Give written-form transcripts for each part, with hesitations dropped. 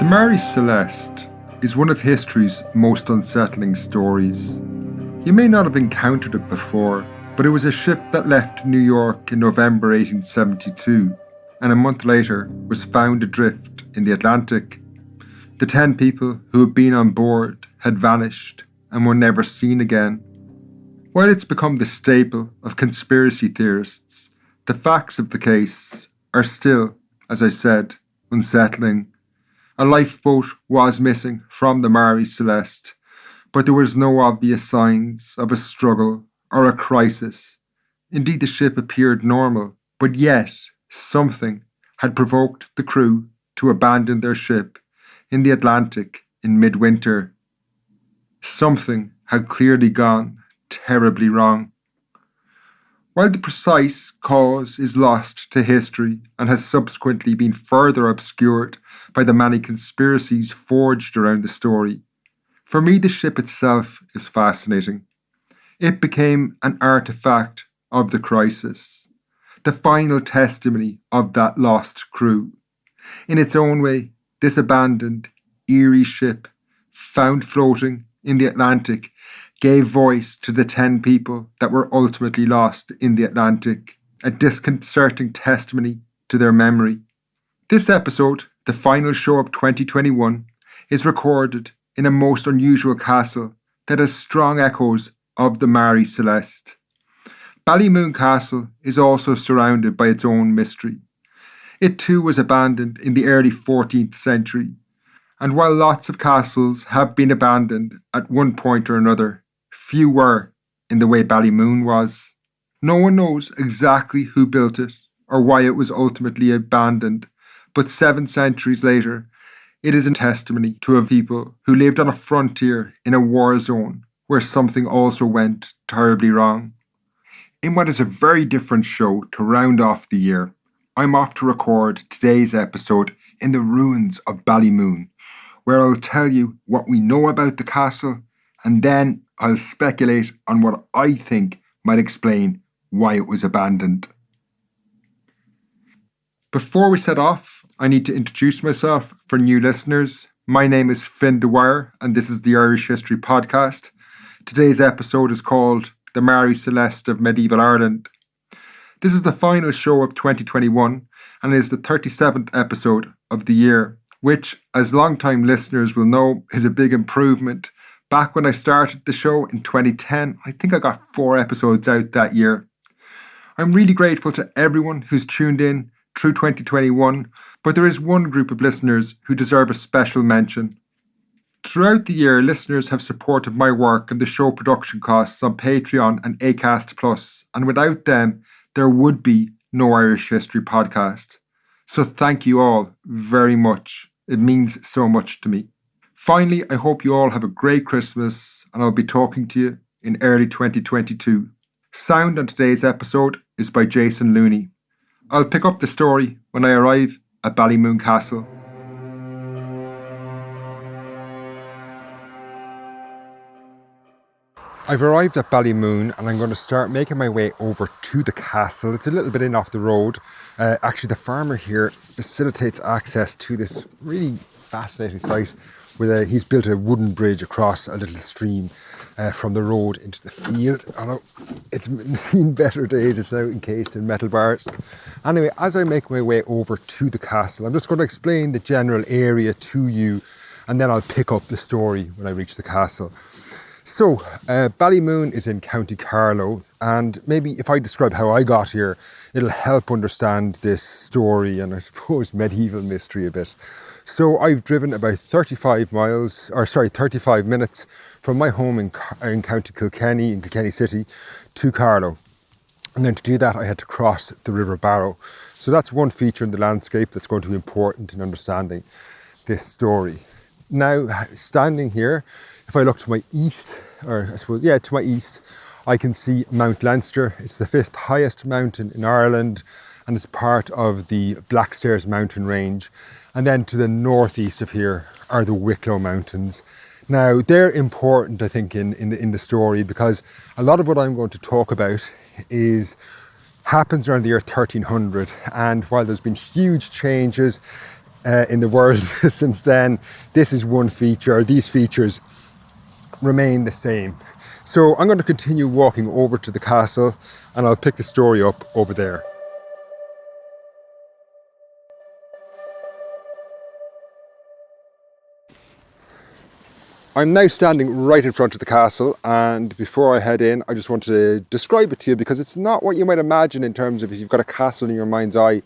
The Mary Celeste is one of history's most unsettling stories. You may not have encountered it before, but it was a ship that left New York in November 1872 and a month later was found adrift in the Atlantic. The 10 people who had been on board had vanished and were never seen again. While it's become the staple of conspiracy theorists, the facts of the case are still, as I said, unsettling. A lifeboat was missing from the Mary Celeste, but there was no obvious signs of a struggle or a crisis. Indeed, the ship appeared normal, but yet something had provoked the crew to abandon their ship in the Atlantic in midwinter. Something had clearly gone terribly wrong. While the precise cause is lost to history and has subsequently been further obscured by the many conspiracies forged around the story, for me the ship itself is fascinating. It became an artifact of the crisis, the final testimony of that lost crew. In its own way, this abandoned, eerie ship, found floating in the Atlantic, gave voice to the 10 people that were ultimately lost in the Atlantic, a disconcerting testimony to their memory. This episode, the final show of 2021, is recorded in a most unusual castle that has strong echoes of the Mary Celeste. Ballymoon Castle is also surrounded by its own mystery. It too was abandoned in the early 14th century, and while lots of castles have been abandoned at one point or another, few were in the way Ballymoon was. No one knows exactly who built it or why it was ultimately abandoned, but 7 centuries later, it is a testimony to a people who lived on a frontier in a war zone where something also went terribly wrong. In what is a very different show to round off the year, I'm off to record today's episode in the ruins of Ballymoon, where I'll tell you what we know about the castle, and then I'll speculate on what I think might explain why it was abandoned. Before we set off, I need to introduce myself for new listeners. My name is Finn Dwyer, and this is the Irish History Podcast. Today's episode is called The Mary Celeste of Medieval Ireland. This is the final show of 2021, and is the 37th episode of the year, which, as long-time listeners will know, is a big improvement. Back when I started the show in 2010, I think I got 4 episodes out that year. I'm really grateful to everyone who's tuned in through 2021, but there is one group of listeners who deserve a special mention. Throughout the year, listeners have supported my work and the show production costs on Patreon and Acast+, and without them, there would be no Irish History Podcast. So thank you all very much. It means so much to me. Finally, I hope you all have a great Christmas, and I'll be talking to you in early 2022. Sound on today's episode is by Jason Looney. I'll pick up the story when I arrive at Ballymoon Castle. I've arrived at Ballymoon and I'm going to start making my way over to the castle. It's a little bit in off the road. Actually, the farmer here facilitates access to this really fascinating site where he's built a wooden bridge across a little stream from the road into the field. Although it's seen better days, it's now encased in metal bars. Anyway, as I make my way over to the castle, I'm just going to explain the general area to you, and then I'll pick up the story when I reach the castle. So, Ballymoon is in County Carlow, and maybe if I describe how I got here, it'll help understand this story and I suppose medieval mystery a bit. So I've driven about 35 minutes from my home in County Kilkenny, in Kilkenny City, to Carlow. And then to do that, I had to cross the River Barrow. So that's one feature in the landscape that's going to be important in understanding this story. Now, standing here, if I look to my east, to my east, I can see Mount Leinster. It's the 5th highest mountain in Ireland, and it's part of the Blackstairs mountain range. And then to the northeast of here are the Wicklow Mountains. Now, they're important, I think, in the story, because a lot of what I'm going to talk about happens around the year 1300. And while there's been huge changes in the world since then. This is one feature. These features remain the same. So I'm going to continue walking over to the castle and I'll pick the story up over there. I'm now standing right in front of the castle, and before I head in, I just want to describe it to you because it's not what you might imagine in terms of if you've got a castle in your mind's eye.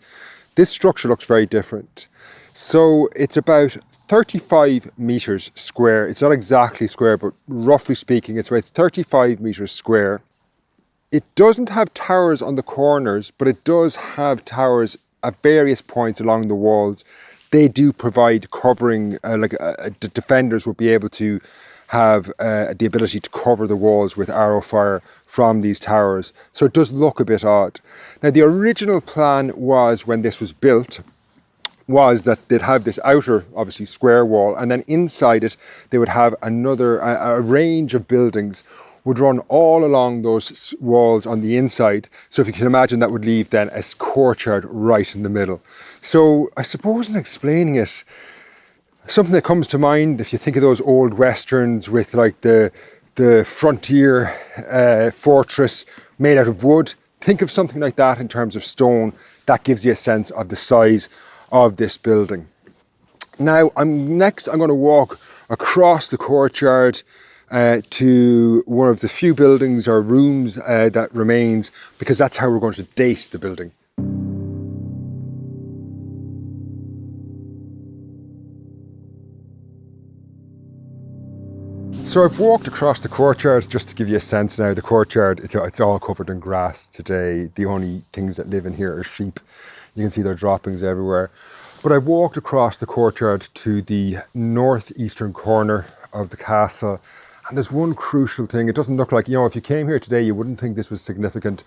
This structure looks very different. So it's about 35 meters square. It's not exactly square, but roughly speaking, it's about 35 meters square. It doesn't have towers on the corners, but it does have towers at various points along the walls. They do provide covering, the defenders will be able to have the ability to cover the walls with arrow fire from these towers. So it does look a bit odd. Now, the original plan was, when this was built, was that they'd have this outer, obviously, square wall, and then inside it, they would have a range of buildings would run all along those walls on the inside. So if you can imagine, that would leave then a courtyard right in the middle. So I suppose in explaining it, something that comes to mind, if you think of those old westerns with like the frontier fortress made out of wood, think of something like that in terms of stone. That gives you a sense of the size of this building. Now, I'm going to walk across the courtyard to one of the few buildings or rooms that remains, because that's how we're going to date the building. So I've walked across the courtyard just to give you a sense now. The courtyard, it's all covered in grass today. The only things that live in here are sheep. You can see their droppings everywhere. But I've walked across the courtyard to the northeastern corner of the castle. And there's one crucial thing. It doesn't look like, if you came here today, you wouldn't think this was significant.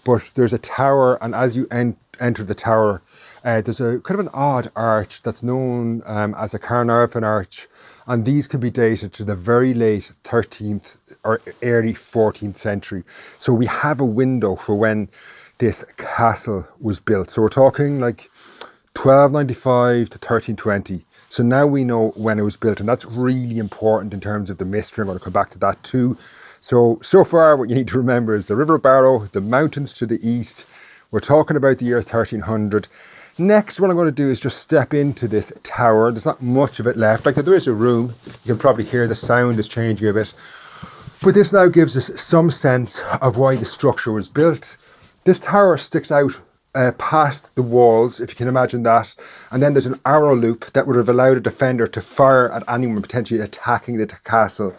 But there's a tower, and as you enter the tower, there's a kind of an odd arch that's known as a Carnarvon arch. And these can be dated to the very late 13th or early 14th century. So we have a window for when this castle was built. So we're talking like 1295 to 1320. So now we know when it was built, and that's really important in terms of the mystery. I'm going to come back to that too. So far what you need to remember is the River Barrow, the mountains to the east. We're talking about the year 1300. Next, what I'm going to do is just step into this tower. There's not much of it left. Like, there is a room. You can probably hear the sound is changing a bit. But this now gives us some sense of why the structure was built. This tower sticks out past the walls, if you can imagine that. And then there's an arrow loop that would have allowed a defender to fire at anyone potentially attacking the castle.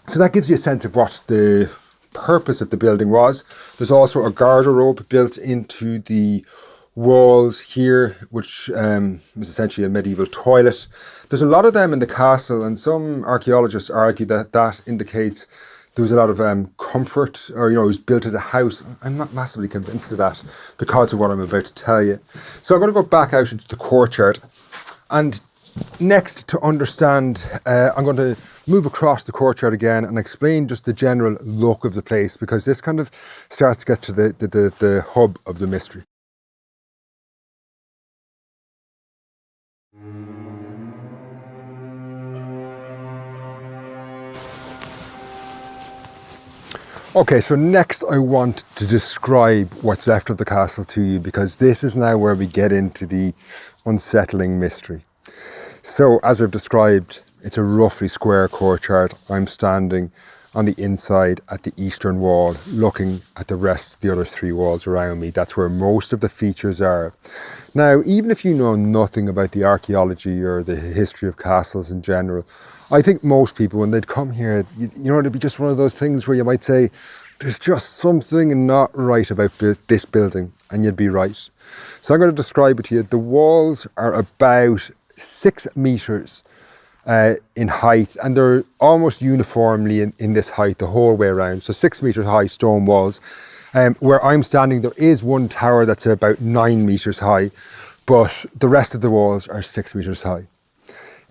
So that gives you a sense of what the purpose of the building was. There's also a garderobe built into the walls here, which is essentially a medieval toilet. There's a lot of them in the castle, and some archaeologists argue that that indicates there was a lot of comfort, or it was built as a house. I'm not massively convinced of that because of what I'm about to tell you. So I'm going to go back out into the courtyard, and next, to understand, I'm going to move across the courtyard again and explain just the general look of the place, because this kind of starts to get to the hub of the mystery. Okay, so next I want to describe what's left of the castle to you, because this is now where we get into the unsettling mystery. So, as I've described, it's a roughly square courtyard. I'm standing on the inside at the eastern wall, looking at the rest of the other three walls around me. That's where most of the features are. Now, even if you know nothing about the archaeology or the history of castles in general, I think most people, when they'd come here, it'd be just one of those things where you might say, there's just something not right about this building, and you'd be right. So I'm going to describe it to you. The walls are about 6 meters in height, and they're almost uniformly in this height the whole way around. So 6 meters high stone walls. Where I'm standing, there is one tower that's about 9 meters high, but the rest of the walls are 6 meters high.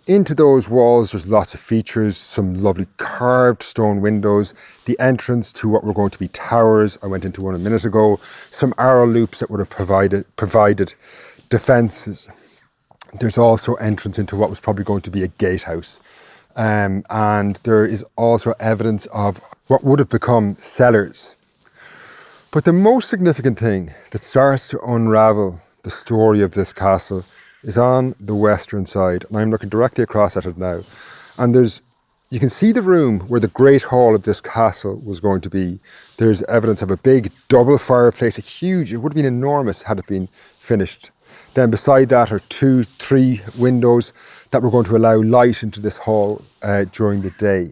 Into those walls, there's lots of features, some lovely carved stone windows, the entrance to what were going to be towers. I went into one a minute ago. Some arrow loops that would have provided defences. There's also entrance into what was probably going to be a gatehouse. And there is also evidence of what would have become cellars. But the most significant thing that starts to unravel the story of this castle is on the western side. And I'm looking directly across at it now. And you can see the room where the great hall of this castle was going to be. There's evidence of a big double fireplace, it would have been enormous had it been finished. Then beside that are 2-3 windows that were going to allow light into this hall during the day.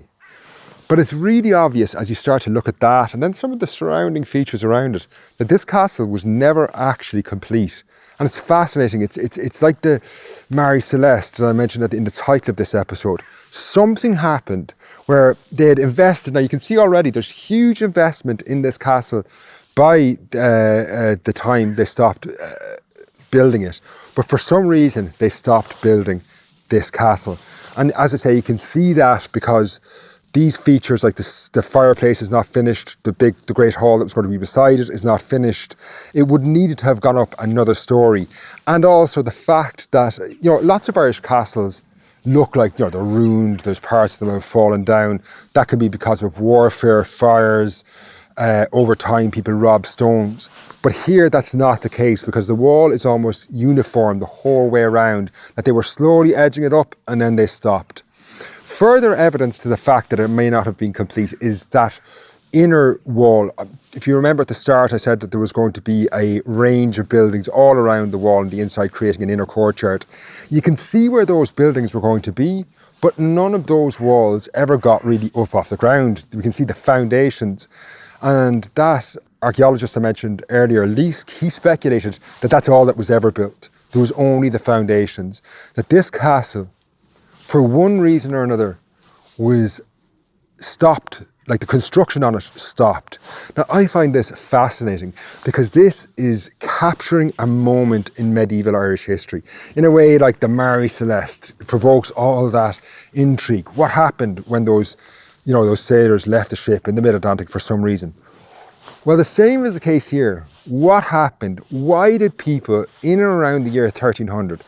But it's really obvious as you start to look at that and then some of the surrounding features around it that this castle was never actually complete. And it's fascinating. It's like the Mary Celeste that I mentioned in the title of this episode. Something happened where they had invested. Now you can see already there's huge investment in this castle by the time they stopped building it. But for some reason they stopped building this castle. And as I say, you can see that because these features, like the fireplace is not finished, the great hall that was going to be beside it is not finished. It would needed to have gone up another story. And also the fact that, lots of Irish castles look like, they're ruined, there's parts of them have fallen down. That could be because of warfare, fires, over time people rob stones. But here that's not the case because the wall is almost uniform the whole way around, that they were slowly edging it up and then they stopped. Further evidence to the fact that it may not have been complete is that inner wall. If you remember at the start, I said that there was going to be a range of buildings all around the wall on the inside, creating an inner courtyard. You can see where those buildings were going to be, but none of those walls ever got really up off the ground. We can see the foundations. And that archaeologist I mentioned earlier, Leask, he speculated that that's all that was ever built. There was only the foundations. That this castle, for one reason or another, was stopped, like the construction on it stopped. Now I find this fascinating because this is capturing a moment in medieval Irish history. In a way like the Mary Celeste, it provokes all that intrigue. What happened when those sailors left the ship in the mid-Atlantic for some reason? Well, the same is the case here. What happened? Why did people in and around the year 1300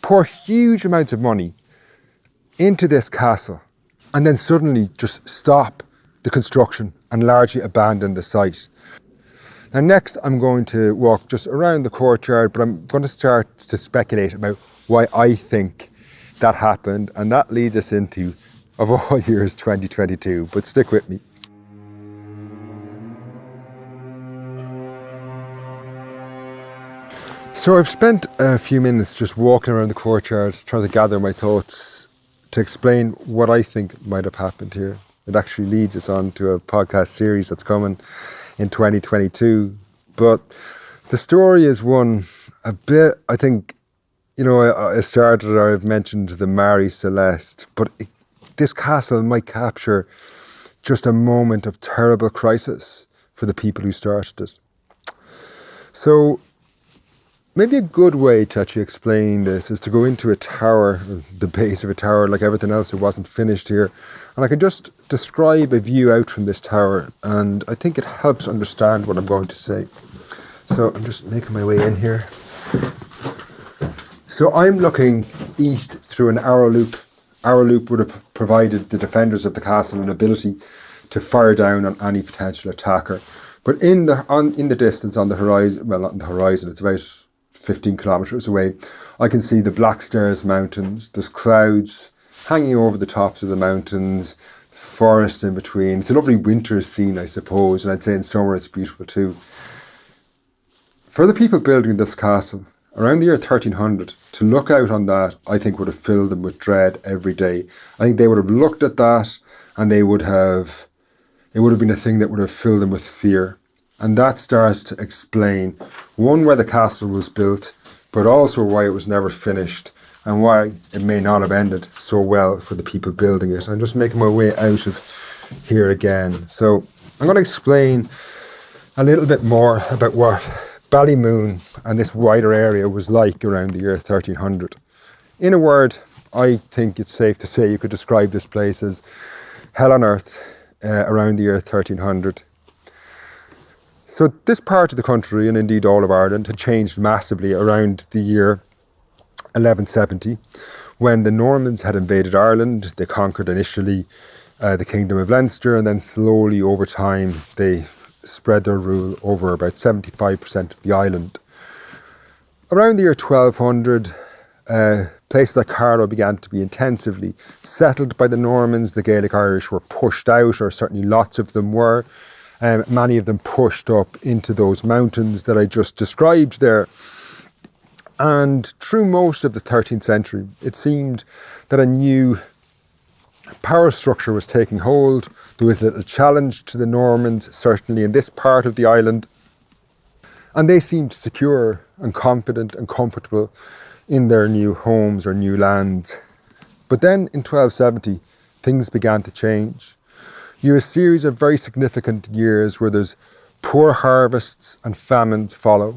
pour huge amounts of money into this castle and then suddenly just stop the construction and largely abandon the site? Now next I'm going to walk just around the courtyard, but I'm going to start to speculate about why I think that happened, and that leads us into, of all years, 2022, but stick with me. So I've spent a few minutes just walking around the courtyard trying to gather my thoughts to explain what I think might have happened here. It actually leads us on to a podcast series that's coming in 2022. But the story is one a bit, I think, I've mentioned the Mary Celeste, but this castle might capture just a moment of terrible crisis for the people who started it. So maybe a good way to actually explain this is to go into a tower, the base of a tower, like everything else that wasn't finished here. And I can just describe a view out from this tower, and I think it helps understand what I'm going to say. So I'm just making my way in here. So I'm looking east through an arrow loop. Arrow loop would have provided the defenders of the castle an ability to fire down on any potential attacker. But in the distance on the horizon, well, not on the horizon, it's about 15 kilometres away, I can see the Blackstairs Mountains. There's clouds hanging over the tops of the mountains, forest in between. It's a lovely winter scene, I suppose, and I'd say in summer it's beautiful too. For the people building this castle around the year 1300, to look out on that, I think would have filled them with dread every day. I think they would have looked at that and it would have been a thing that would have filled them with fear. And that starts to explain, one, why the castle was built, but also why it was never finished and why it may not have ended so well for the people building it. I'm just making my way out of here again. So I'm going to explain a little bit more about what Ballymoon and this wider area was like around the year 1300. In a word, I think it's safe to say you could describe this place as hell on earth around the year 1300. So this part of the country, and indeed all of Ireland, had changed massively around the year 1170, when the Normans had invaded Ireland. They conquered initially the Kingdom of Leinster, and then slowly over time they spread their rule over about 75% of the island. Around the year 1200, places like Carlow began to be intensively settled by the Normans. The Gaelic Irish were pushed out, or certainly lots of them were. Many of them pushed up into those mountains that I just described there. And through most of the 13th century, it seemed that a new power structure was taking hold. There was little challenge to the Normans, certainly in this part of the island. And they seemed secure and confident and comfortable in their new homes or new lands. But then in 1270, things began to change. You have a series of very significant years where there's poor harvests and famines follow.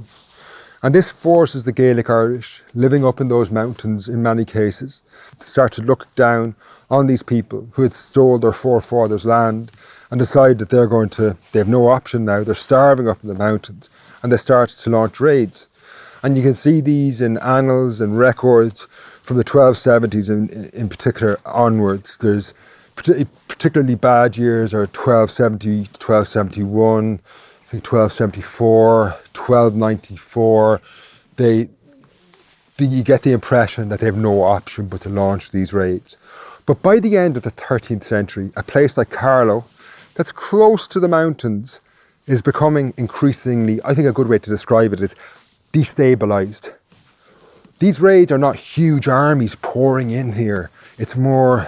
And this forces the Gaelic Irish, living up in those mountains in many cases, to start to look down on these people who had stole their forefathers' land and decide that they have no option now. They're starving up in the mountains, and they start to launch raids. And you can see these in annals and records from the 1270s in particular onwards. There's particularly bad years are 1270 to 1271, I think 1274, 1294. You get the impression that they have no option but to launch these raids. But by the end of the 13th century, a place like Carlow, that's close to the mountains, is becoming increasingly, I think a good way to describe it is, destabilised. These raids are not huge armies pouring in here. It's more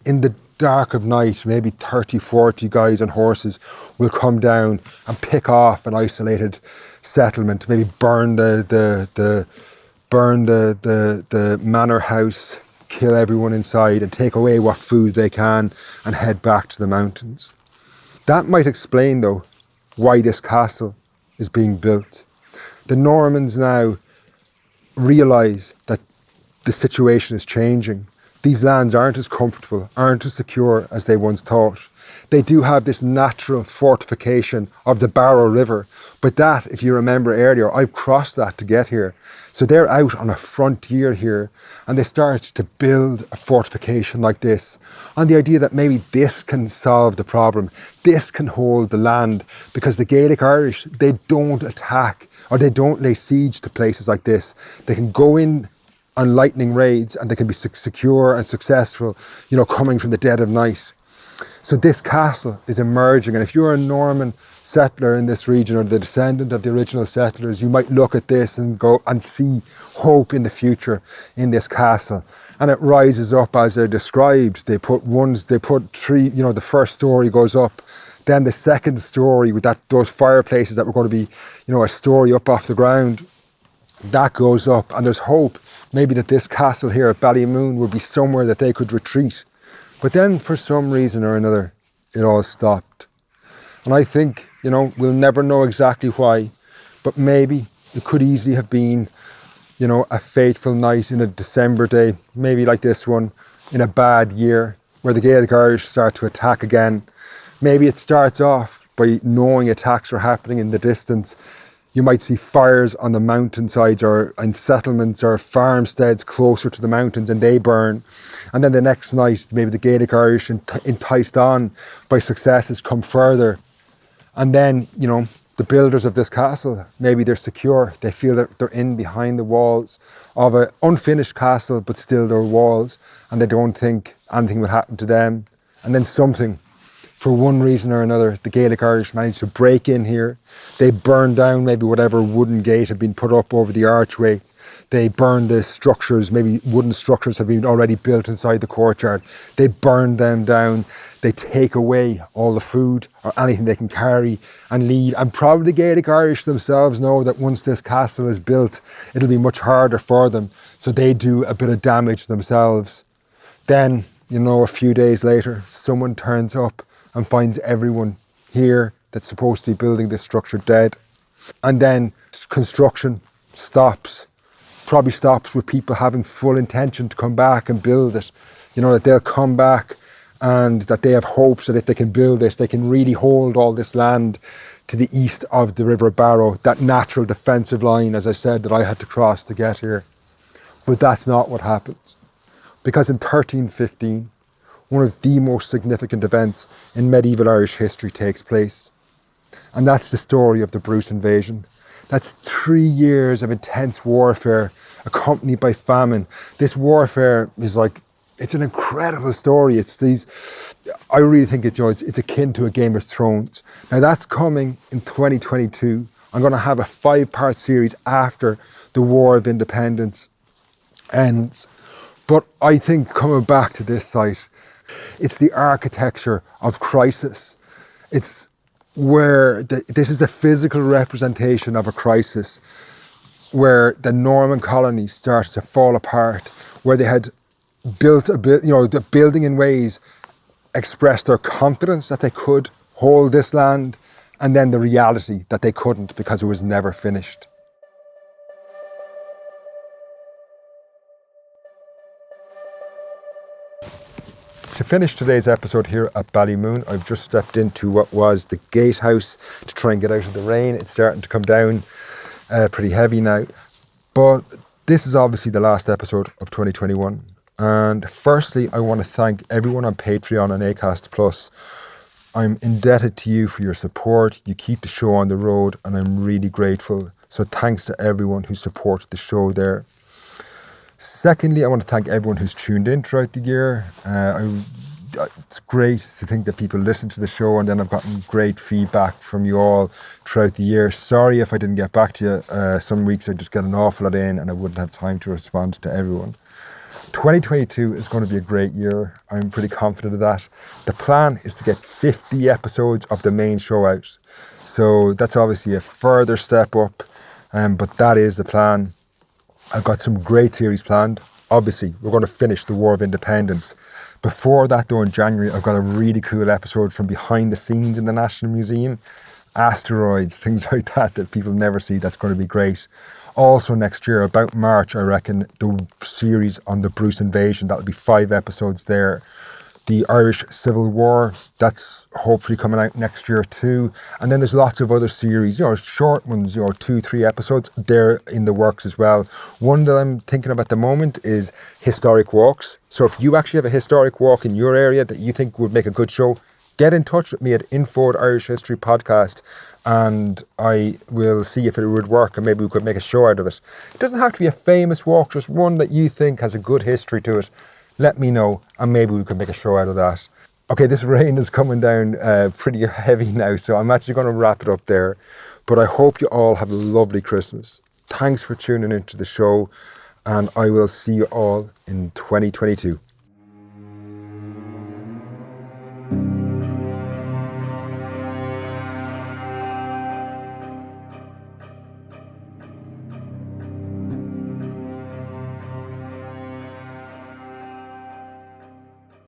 in the dark of night, maybe 30, 40 guys on horses will come down and pick off an isolated settlement, maybe burn the manor house, kill everyone inside and take away what food they can and head back to the mountains. That might explain, though, why this castle is being built. The Normans now realise that the situation is changing. These lands aren't as comfortable, aren't as secure as they once thought. They do have this natural fortification of the Barrow River, but that, if you remember earlier, I've crossed that to get here. So they're out on a frontier here, and they start to build a fortification like this on the idea that maybe this can solve the problem, this can hold the land, because the Gaelic Irish, they don't attack or they don't lay siege to places like this. They can go in on lightning raids and they can be secure and successful, coming from the dead of night. So this castle is emerging, and if you're a Norman settler in this region or the descendant of the original settlers, you might look at this and go and see hope in the future in this castle. And it rises up as they're described. They put three, the first story goes up, then the second story with those fireplaces that were going to be, a story up off the ground, that goes up, and there's hope maybe that this castle here at Ballymoon would be somewhere that they could retreat. But then for some reason or another, it all stopped. And I think, we'll never know exactly why, but maybe it could easily have been, a fateful night in a December day, maybe like this one, in a bad year, where the Gaelic Irish start to attack again. Maybe it starts off by knowing attacks are happening in the distance. You might see fires on the mountainsides or in settlements or farmsteads closer to the mountains, and they burn. And then the next night, maybe the Gaelic Irish, enticed on by successes, come further. And then, the builders of this castle, maybe they're secure. They feel that they're in behind the walls of an unfinished castle, but still there are walls, and they don't think anything will happen to them. And then something, for one reason or another, the Gaelic Irish managed to break in here. They burned down maybe whatever wooden gate had been put up over the archway. They burned the structures, maybe wooden structures have been already built inside the courtyard. They burned them down. They take away all the food or anything they can carry and leave. And probably the Gaelic Irish themselves know that once this castle is built, it'll be much harder for them. So they do a bit of damage themselves. Then, a few days later, someone turns up and finds everyone here that's supposed to be building this structure dead. And then construction stops. Probably stops with people having full intention to come back and build it. That they'll come back and that they have hopes that if they can build this, they can really hold all this land to the east of the River Barrow, that natural defensive line, as I said, that I had to cross to get here. But that's not what happens. Because in 1315, one of the most significant events in medieval Irish history takes place. And that's the story of the Bruce invasion. That's 3 years of intense warfare accompanied by famine. This warfare is like, it's an incredible story. I really think it's akin to a Game of Thrones. Now that's coming in 2022. I'm going to have a 5-part series after the War of Independence ends. But I think coming back to this site, it's the architecture of crisis. It's where this is the physical representation of a crisis, where the Norman colony started to fall apart, where they had built the building in ways expressed their confidence that they could hold this land, and then the reality that they couldn't because it was never finished. To finish today's episode here at Ballymoon, I've just stepped into what was the gatehouse to try and get out of the rain. It's starting to come down pretty heavy now. But this is obviously the last episode of 2021. And firstly, I want to thank everyone on Patreon and Acast Plus. I'm indebted to you for your support. You keep the show on the road and I'm really grateful. So thanks to everyone who supported the show there. Secondly, I want to thank everyone who's tuned in throughout the year. It's great to think that people listen to the show, and then I've gotten great feedback from you all throughout the year. Sorry if I didn't get back to you. Some weeks I just get an awful lot in and I wouldn't have time to respond to everyone. 2022 is going to be a great year. I'm pretty confident of that. The plan is to get 50 episodes of the main show out. So that's obviously a further step up, but that is the plan. I've got some great series planned. Obviously, we're going to finish the War of Independence. Before that, though, in January, I've got a really cool episode from behind the scenes in the National Museum. Asteroids, things like that people never see. That's going to be great. Also next year, about March, I reckon, the series on the Bruce invasion. That'll be 5 episodes there. The Irish Civil War, that's hopefully coming out next year too. And then there's lots of other series, short ones, 2-3 episodes. They're in the works as well. One that I'm thinking of at the moment is historic walks. So if you actually have a historic walk in your area that you think would make a good show, get in touch with me at Irish History Podcast, and I will see if it would work and maybe we could make a show out of it. It doesn't have to be a famous walk, just one that you think has a good history to it. Let me know and maybe we could make a show out of that. Okay, this rain is coming down pretty heavy now, so I'm actually going to wrap it up there. But I hope you all have a lovely Christmas. Thanks for tuning into the show, and I will see you all in 2022.